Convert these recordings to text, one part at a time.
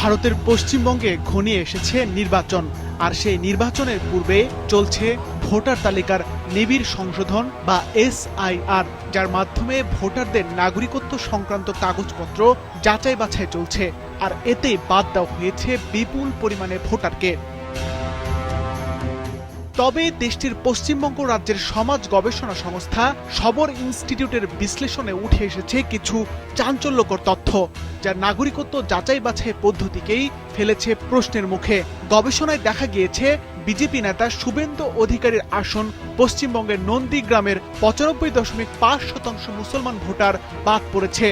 ভারতের পশ্চিমবঙ্গে ঘনিয়ে এসেছে নির্বাচন, আর সেই নির্বাচনের পূর্বে চলছে ভোটার তালিকার নিবিড় সংশোধন বা SIR, যার মাধ্যমে ভোটারদের নাগরিকত্ব সংক্রান্ত কাগজপত্র যাচাই বাছাই চলছে। আর এতে বাদ দেওয়া হয়েছে বিপুল পরিমাণে ভোটারকে। তবে দেশটির পশ্চিমবঙ্গ রাজ্যের সমাজ গবেষণা সংস্থা সবর ইনস্টিটিউটের বিশ্লেষণে উঠে এসেছে কিছু চাঞ্চল্যকর তথ্য, যা নাগরিকত্ব যাচাই বাছাই পদ্ধতিকেই ফেলেছে প্রশ্নের মুখে। গবেষণায় দেখা গিয়েছে বিজেপি নেতা শুভেন্দু অধিকারীর আসন পশ্চিমবঙ্গের নন্দীগ্রামের 95.5% মুসলমান ভোটার বাদ পড়েছে।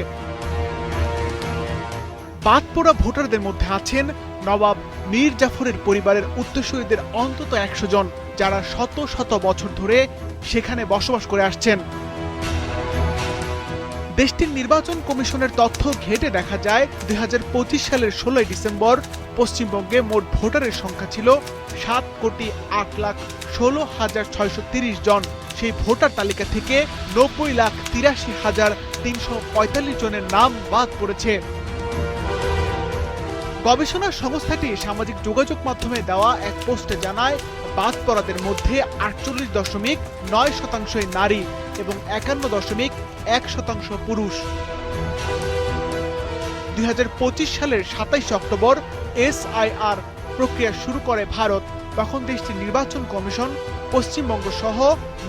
বাদ পড়া ভোটারদের মধ্যে আছেন নবাব মীর জাফরের পরিবারের উত্তরসূরিদের অন্তত 100 জন, যারা শত শত বছর ধরে সেখানে বসবাস করে আসছেন। দেশটির নির্বাচন কমিশনের তথ্য ঘেঁটে দেখা যায় 2025 সালের 16 ডিসেম্বর পশ্চিমবঙ্গে মোট ভোটারের সংখ্যা ছিল 7,8,16,630 জন। সেই ভোটার তালিকা থেকে 90,83,345 জনের নাম বাদ পড়েছে। গবেষণা সংস্থাটি সামাজিক যোগাযোগ মাধ্যমে দেওয়া এক পোস্টে জানায়, বাদ পড়াদের মধ্যে 48.9% নারী এবং 51.1% পুরুষ। 2025 সালের 27 অক্টোবর SIR প্রক্রিয়া শুরু করে ভারত। তখন দেশটির নির্বাচন কমিশন পশ্চিমবঙ্গ সহ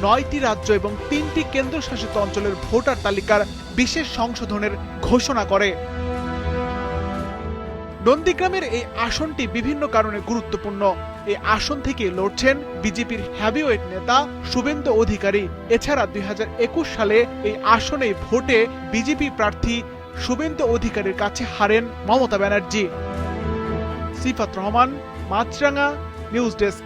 9টি রাজ্য এবং 3টি কেন্দ্রশাসিত অঞ্চলের ভোটার তালিকার বিশেষ সংশোধনের ঘোষণা করে। নন্দীগ্রামের এই আসনটি বিভিন্ন কারণে গুরুত্বপূর্ণ। এই আসন থেকে লড়ছেন বিজেপির হেভিওয়েট নেতা শুভেন্দু অধিকারী। এছাড়া 2021 সালে এই আসনে ভোটে বিজেপি প্রার্থী শুভেন্দু অধিকারীর কাছে হারেন মমতা ব্যানার্জি। সিফাত রহমান, মাছরাঙা নিউজ ডেস্ক।